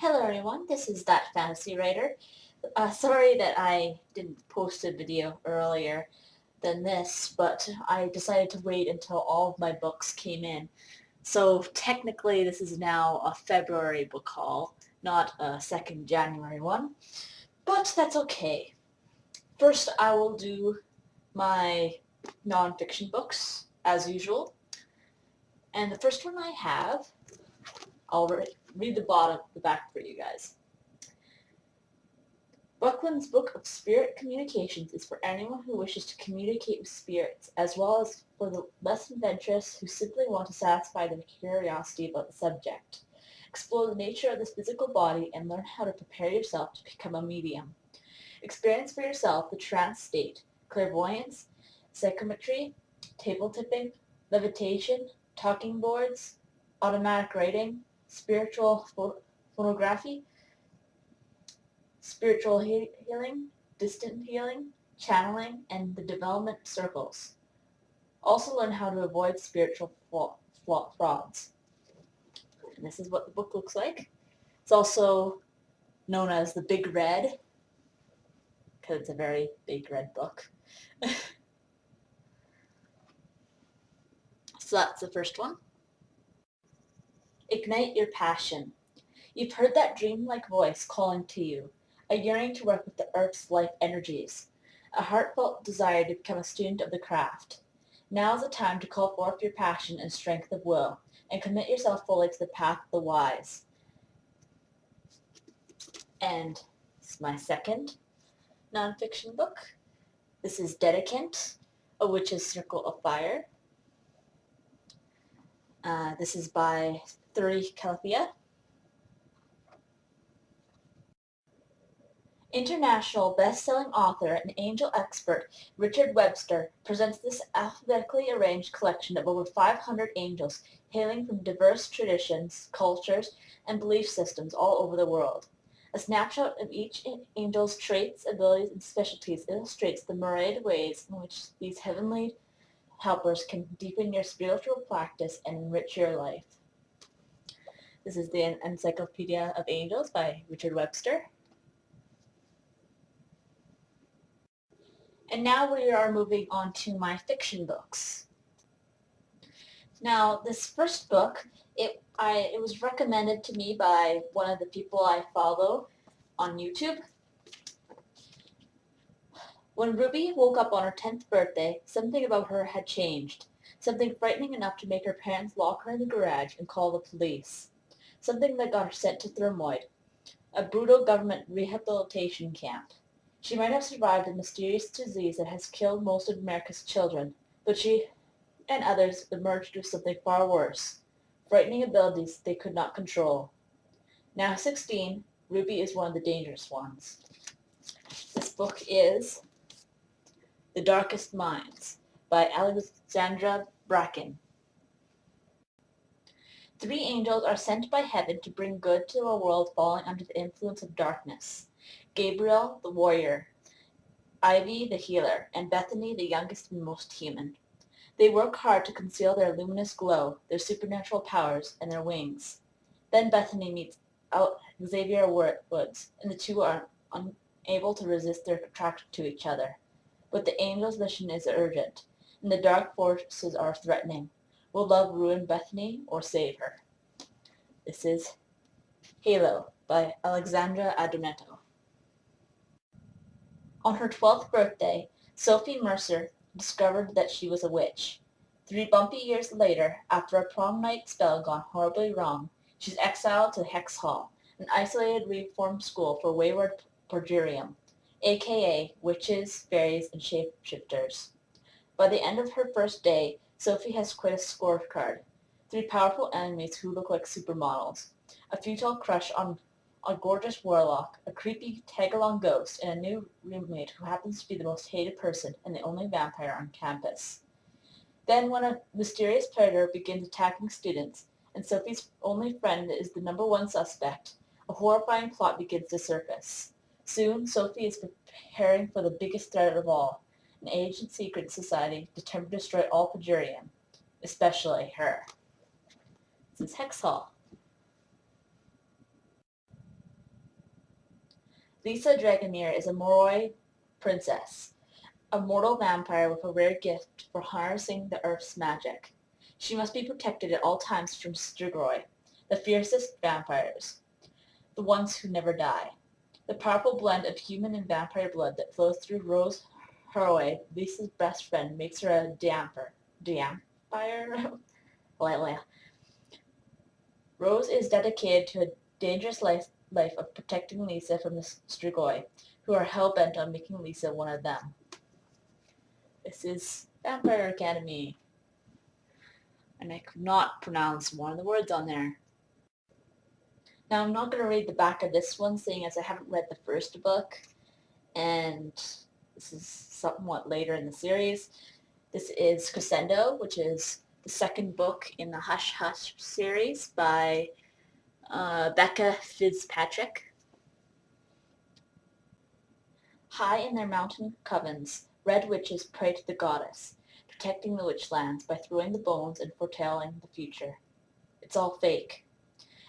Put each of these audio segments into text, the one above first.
Hello everyone, this is That Fantasy Writer. Sorry that I didn't post a video earlier than this, but I decided to wait until all of my books came in. So technically this is now a February book haul, not a 2nd January one, but that's okay. First I will do my nonfiction books, as usual. And the first one I have, I'll read the back for you guys. Buckland's Book of Spirit Communications is for anyone who wishes to communicate with spirits, as well as for the less adventurous who simply want to satisfy their curiosity about the subject. Explore the nature of this physical body and learn how to prepare yourself to become a medium. Experience for yourself the trance state, clairvoyance, psychometry, table tipping, levitation, talking boards, automatic writing, spiritual phonography, spiritual healing, distant healing, channeling, and the development circles. Also learn how to avoid spiritual frauds. And this is what the book looks like. It's also known as the Big Red, because it's a very big red book. So that's the first one. Ignite your passion. You've heard that dream-like voice calling to you, a yearning to work with the Earth's life energies, a heartfelt desire to become a student of the craft. Now is the time to call forth your passion and strength of will, and commit yourself fully to the path of the wise. And this is my second nonfiction book. This is Dedicant, A Witch's Circle of Fire. This is by Thuri Calafia. International best-selling author and angel expert Richard Webster presents this alphabetically arranged collection of over 500 angels hailing from diverse traditions, cultures, and belief systems all over the world. A snapshot of each angel's traits, abilities, and specialties illustrates the myriad ways in which these heavenly helpers can deepen your spiritual practice and enrich your life. This is the Encyclopedia of Angels by Richard Webster. And now we are moving on to my fiction books. Now, this first book, it was recommended to me by one of the people I follow on YouTube. When Ruby woke up on her 10th birthday, something about her had changed. Something frightening enough to make her parents lock her in the garage and call the police. Something that got her sent to Thermoid, a brutal government rehabilitation camp. She might have survived a mysterious disease that has killed most of America's children, but she and others emerged with something far worse, frightening abilities they could not control. Now 16, Ruby is one of the dangerous ones. This book is The Darkest Minds by Alexandra Bracken. 3 angels are sent by heaven to bring good to a world falling under the influence of darkness. Gabriel, the warrior, Ivy, the healer, and Bethany, the youngest and most human. They work hard to conceal their luminous glow, their supernatural powers, and their wings. Then Bethany meets Xavier Woods, and the two are unable to resist their attraction to each other. But the angel's mission is urgent, and the dark forces are threatening. Will love ruin Bethany or save her? This is Halo by Alexandra Adornetto. On her 12th birthday, Sophie Mercer discovered that she was a witch. 3 bumpy years later, after a prom night spell gone horribly wrong, she's exiled to Hex Hall, an isolated reform school for wayward Perjurium, aka witches, fairies, and shapeshifters. By the end of her first day, Sophie has quite a scorecard. 3 powerful enemies who look like supermodels, a futile crush on a gorgeous warlock, a creepy tag-along ghost, and a new roommate who happens to be the most hated person and the only vampire on campus. Then when a mysterious predator begins attacking students, and Sophie's only friend is the number 1 suspect, a horrifying plot begins to surface. Soon, Sophie is preparing for the biggest threat of all, an ancient secret society determined to destroy all Pajurium, especially her. This is Hex Hall. Lisa Dragomir is a Moroi princess, a mortal vampire with a rare gift for harnessing the earth's magic. She must be protected at all times from Strigoi, the fiercest vampires, the ones who never die. The powerful blend of human and vampire blood that flows through Rose Haraway, Lisa's best friend, makes her a damper. Dampire? Well, Rose is dedicated to a dangerous life of protecting Lisa from the Strigoi, who are hell-bent on making Lisa one of them. This is Vampire Academy. And I could not pronounce one of the words on there. Now, I'm not going to read the back of this one, seeing as I haven't read the first book, and this is somewhat later in the series. This is Crescendo, which is the second book in the Hush Hush series by Becca Fitzpatrick. High in their mountain covens, red witches pray to the goddess, protecting the witchlands by throwing the bones and foretelling the future. It's all fake.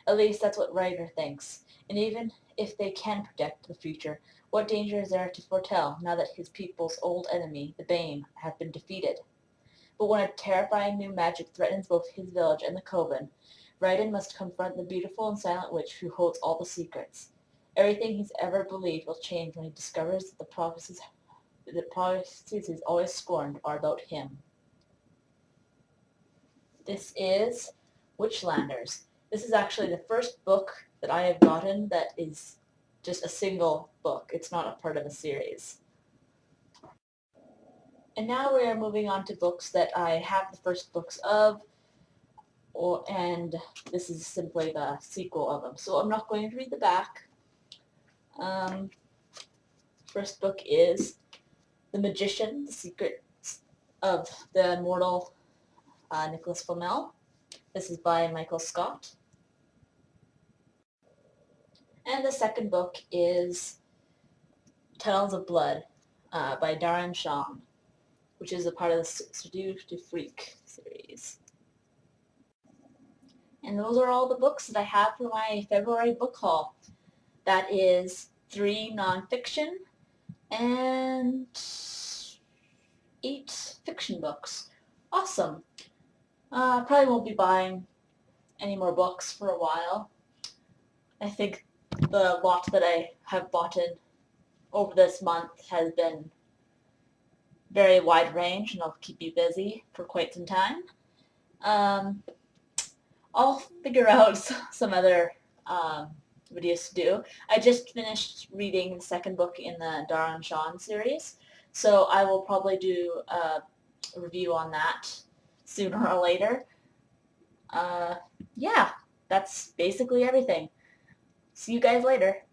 At least that's what Ryder thinks. And even if they can predict the future, what danger is there to foretell now that his people's old enemy, the Bane, have been defeated? But when a terrifying new magic threatens both his village and the Coven, Raiden must confront the beautiful and silent witch who holds all the secrets. Everything he's ever believed will change when he discovers that the prophecies he's always scorned are about him. This is Witchlanders. This is actually the first book that I have gotten that is just a single book. It's not a part of a series. And now we are moving on to books that I have the first books of, and this is simply the sequel of them. So I'm not going to read the back. First book is The Magician, The Secrets of the Immortal Nicholas Flamel. This is by Michael Scott. And the second book is Tunnels of Blood by Darren Shan, which is a part of the Seduce to Freak series. And those are all the books that I have for my February book haul. That is 3 nonfiction and 8 fiction books. Awesome. Probably won't be buying any more books for a while. I think the lot that I have bought in over this month has been very wide range, and I'll keep you busy for quite some time. I'll figure out some other videos to do. I just finished reading the second book in the Darren Shan series, so I will probably do a review on that sooner or later. Yeah, that's basically everything. See you guys later.